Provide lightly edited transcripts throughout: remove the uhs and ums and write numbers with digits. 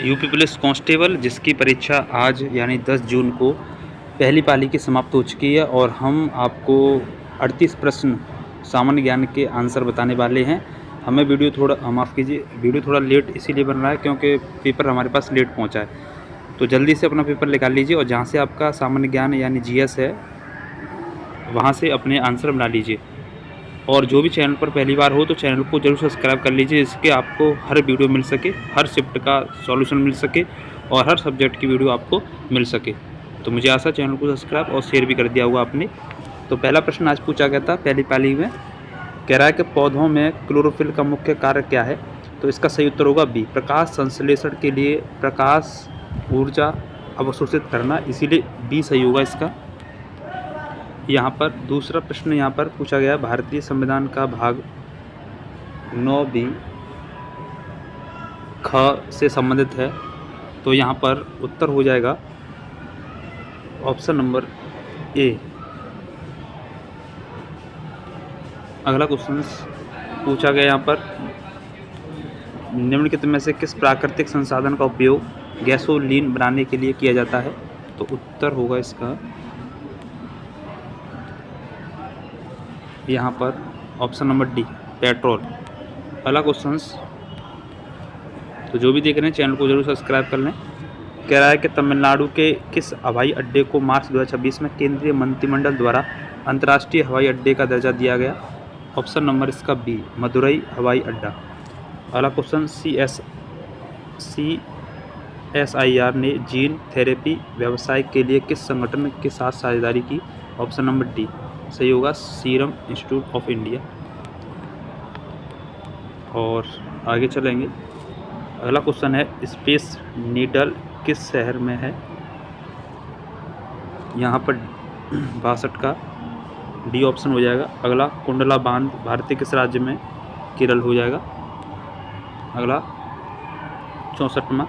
UP police constable जिसकी परीक्षा आज यानी 10 जून को पहली पाली की समाप्त हो चुकी है और हम आपको 38 प्रश्न सामान्य ज्ञान के आंसर बताने वाले हैं। हमें वीडियो थोड़ा लेट इसीलिए बन रहा है क्योंकि पेपर हमारे पास लेट पहुंचा है। तो जल्दी से अपना पेपर निकाल लीजिए और जहां से आपका सामान्य ज्ञान यानी जीएस है वहां से अपने आंसर बना लीजिए। और जो भी चैनल पर पहली बार हो तो चैनल को जरूर सब्सक्राइब कर लीजिए, जिसके आपको हर वीडियो मिल सके, हर शिफ्ट का सॉल्यूशन मिल सके और हर सब्जेक्ट की वीडियो आपको मिल सके। तो मुझे आशा चैनल को सब्सक्राइब और शेयर भी कर दिया होगा आपने। तो पहला प्रश्न आज पूछा गया था पहली पाली में, कह रहा है कि पौधों में क्लोरोफिल का मुख्य कार्य क्या है। तो इसका सही उत्तर होगा बी, प्रकाश संश्लेषण के लिए प्रकाश ऊर्जा अवशोषित करना, इसीलिए बी सही होगा इसका। यहाँ पर दूसरा प्रश्न यहाँ पर पूछा गया, भारतीय संविधान का भाग 9B ख से संबंधित है। तो यहाँ पर उत्तर हो जाएगा ऑप्शन नंबर ए। अगला क्वेश्चन पूछा गया यहाँ पर, निम्नलिखित में से किस प्राकृतिक संसाधन का उपयोग गैसोलीन बनाने के लिए किया जाता है। तो उत्तर होगा इसका यहाँ पर ऑप्शन नंबर डी, पेट्रोल। अगला क्वेश्चन, तो जो भी देख रहे हैं चैनल को जरूर सब्सक्राइब कर लें। कह रहा है कि तमिलनाडु के किस हवाई अड्डे को मार्च 2026 में केंद्रीय मंत्रिमंडल द्वारा अंतर्राष्ट्रीय हवाई अड्डे का दर्जा दिया गया। ऑप्शन नंबर इसका बी, मदुरई हवाई अड्डा। अगला क्वेश्चन, CSIR ने जीन थेरेपी व्यवसाय के लिए किस संगठन के साथ साझेदारी की। ऑप्शन नंबर डी सही होगा, सीरम इंस्टीट्यूट ऑफ इंडिया। और आगे चलेंगे। अगला क्वेश्चन है, स्पेस नीडल किस शहर में है। यहाँ पर 62 का डी ऑप्शन हो जाएगा। अगला, कुंडला बांध भारतीय किस राज्य में, केरल हो जाएगा। अगला 64वां,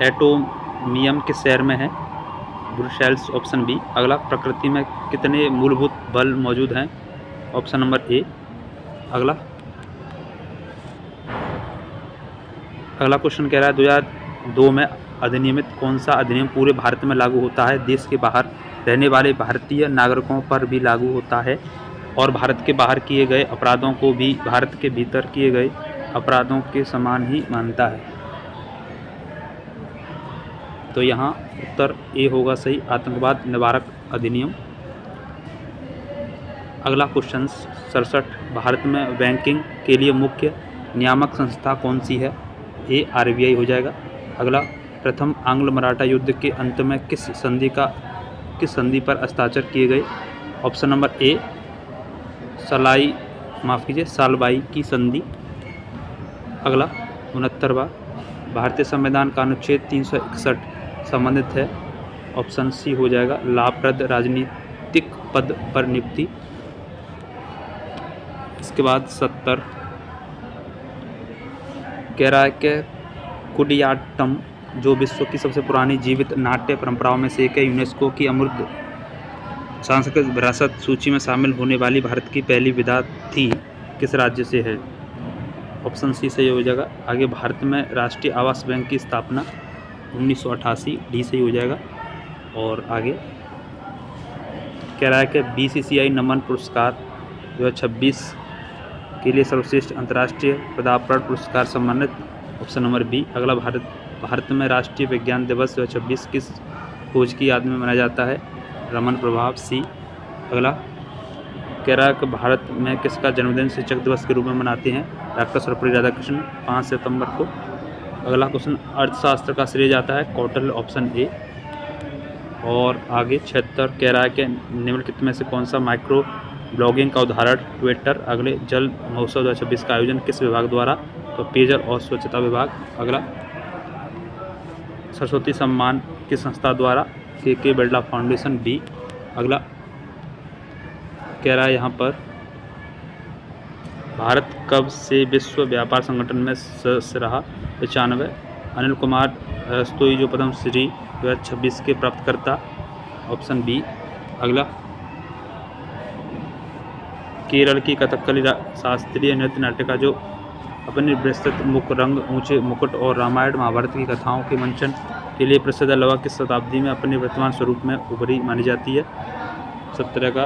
एटोमियम किस शहर में है, ब्रुसेल्स, ऑप्शन बी। अगला, प्रकृति में कितने मूलभूत बल मौजूद हैं। Option number A. अगला क्वेश्चन कह रहा है, 2002 में अधिनियमित कौन सा अधिनियम पूरे भारत में लागू होता है, देश के बाहर रहने वाले भारतीय नागरिकों पर भी लागू होता है और भारत के बाहर किए गए अपराधों को भी भारत के भीतर किए गए अपराधों के समान ही मानता है। तो यहाँ उत्तर ए होगा सही, आतंकवाद निवारक अधिनियम। अगला क्वेश्चन 67, भारत में बैंकिंग के लिए मुख्य नियामक संस्था कौन सी है। ए, RBI हो जाएगा। अगला, प्रथम आंग्ल मराठा युद्ध के अंत में किस संधि पर हस्ताक्षर किए गए। ऑप्शन नंबर ए, सालबाई की संधि। अगला 69वां, भारतीय संविधान का अनुच्छेद 361 संबंधित है। ऑप्शन सी हो जाएगा, लाभप्रद राजनीतिक पद पर नियुक्ति। इसके बाद 70 कह रहा है कि कुडियाट्टम जो विश्व की सबसे पुरानी जीवित नाट्य परंपराओं में से एक है, यूनेस्को की अमूर्त सांस्कृतिक विरासत सूची में शामिल होने वाली भारत की पहली विधा थी, किस राज्य से है। ऑप्शन सी सही हो जाएगा। आगे, भारत में राष्ट्रीय आवास बैंक की स्थापना 1988, डी सही हो जाएगा। और आगे कह रहा है कि BCCI नमन पुरस्कार 2026 के लिए सर्वश्रेष्ठ अंतर्राष्ट्रीय पदार्पण पुरस्कार सम्मानित। Option number B. अगला, भारत में राष्ट्रीय विज्ञान दिवस 2026 किस खोज की याद में मनाया जाता है। रमन प्रभाव, सी। अगला कह रहा है कि भारत में किसका जन्मदिन शिक्षक दिवस के रूप में मनाते हैं। डॉक्टर सर्वपल्ली राधाकृष्णन, 5 सितंबर को। अगला क्वेश्चन, अर्थशास्त्र का श्रेय जाता है कौटिल्य, ऑप्शन ए। और आगे 76 कह रहा है कि निम्नलिखित में से कौन सा माइक्रो ब्लॉगिंग का उदाहरण ट्विटर। अगले, जल महोत्सव 2026 का आयोजन किस विभाग द्वारा। तो पेयजल और स्वच्छता विभाग। अगला, सरस्वती सम्मान किस संस्था द्वारा। के बिरला फाउंडेशन, बी। अगला कह रहा है यहाँ पर, भारत कब से विश्व व्यापार संगठन में सदस्य रहा। 95। अनिल कुमार रस्तोगी जो पद्म श्री 2026 के प्राप्तकर्ता। Option B. अगला, केरल की कथकली शास्त्रीय नृत्य नाटिका जो अपने विस्तृत मुख रंग, ऊंचे मुकुट और रामायण महाभारत की कथाओं के मंचन के लिए प्रसिद्ध है। लगभग किस शताब्दी में अपने वर्तमान स्वरूप में उभरी मानी जाती है? 17 का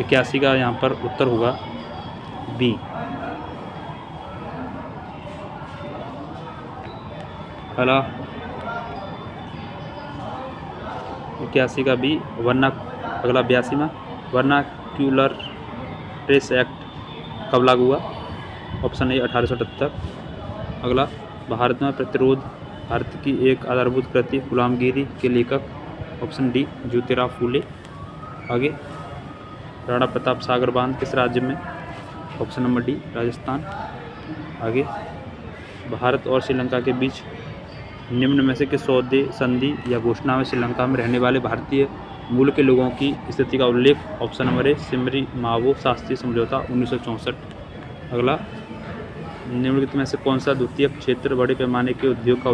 81 का यहाँ पर उत्तर होगा बी। पहला 81 का बी। अगला 82 में वर्नाक्यूलर प्रेस एक्ट कब लागू हुआ? Option A 1878। अगला भारत में प्रतिरोध भारत की एक आधारभूत कृति गुलामगिरी के लेखक? Option D Jyotirao Phule. आगे राणा प्रताप सागर बांध किस राज्य में? Option number D Rajasthan. आगे भारत और श्रीलंका के बीच निम्न में से किस सौदे, संधि या घोषणा में श्रीलंका में रहने वाले भारतीय मूल के लोगों की स्थिति का उल्लेख? ऑप्शन नंबर ए सिमरी मावो शास्त्री समझौता 1964। अगला निम्नलिखित में से कौन सा द्वितीय क्षेत्र बड़े पैमाने के उद्योग का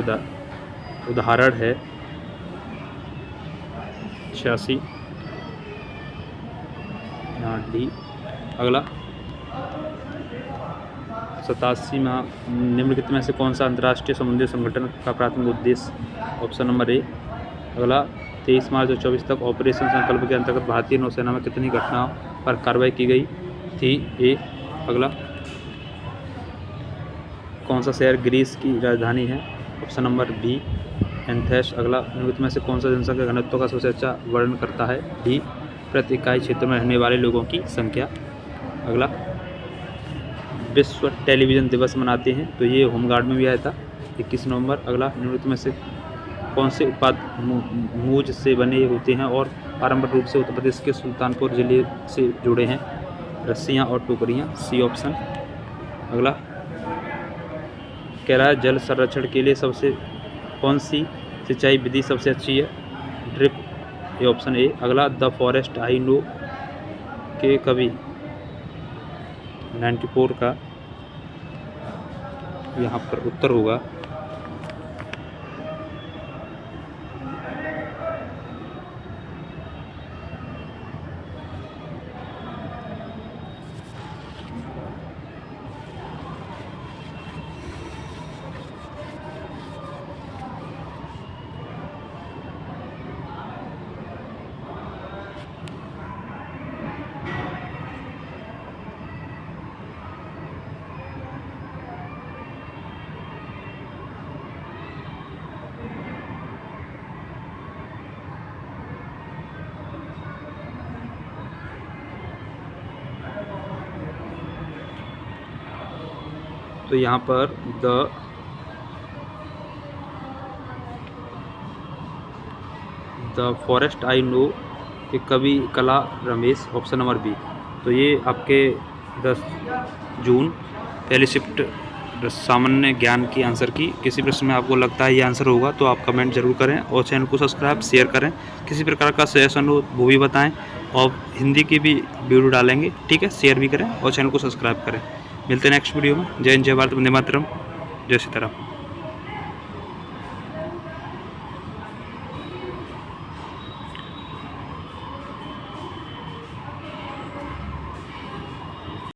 उदाहरण है? 86 यहाँ डी। अगला 87 में निम्नलिखित में से कौन सा अंतर्राष्ट्रीय समुद्री संगठन का प्राथमिक उद्देश्य? Option number A. अगला 23 मार्च 2024 तक ऑपरेशन संकल्प के अंतर्गत भारतीय नौसेना में कितनी घटनाओं पर कार्रवाई की गई थी? ए। अगला कौन सा शहर ग्रीस की राजधानी है? Option number B Athens. अगला निम्नलिखित में से कौन सा जनसंख्या घनत्व का सबसे अच्छा वर्णन करता है? डी प्रति इकाई क्षेत्र में रहने वाले लोगों की संख्या। अगला विश्व टेलीविज़न दिवस मनाते हैं, तो ये होमगार्ड में भी आया था 21 नवंबर। अगला निम्नलिखित में से कौन से उत्पाद मूज से बने होते हैं और पारंपरिक रूप से उत्तर प्रदेश के सुल्तानपुर जिले से जुड़े हैं? रस्सियाँ और टोकरियाँ। C option. अगला कह रहा है जल संरक्षण के लिए सबसे कौन सी सिंचाई विधि सबसे अच्छी है? ड्रिप। ये ऑप्शन ए। अगला द फॉरेस्ट आई नो के कवि 94 का यहाँ पर उत्तर होगा तो यहाँ पर द फॉरेस्ट आई नो के कवि कला रमेश। Option number B. तो ये आपके 10 जून पहली शिफ्ट सामान्य ज्ञान की आंसर की। किसी प्रश्न में आपको लगता है ये आंसर होगा तो आप कमेंट जरूर करें और चैनल को सब्सक्राइब शेयर करें। किसी प्रकार का सजेशन हो वो भी बताएं और हिंदी की भी वीडियो डालेंगे, ठीक है। शेयर भी करें और चैनल को सब्सक्राइब करें। मिलते हैं नेक्स्ट वीडियो में। जय हिंद, जय भारत, वंदे मातरम, जय सीताराम।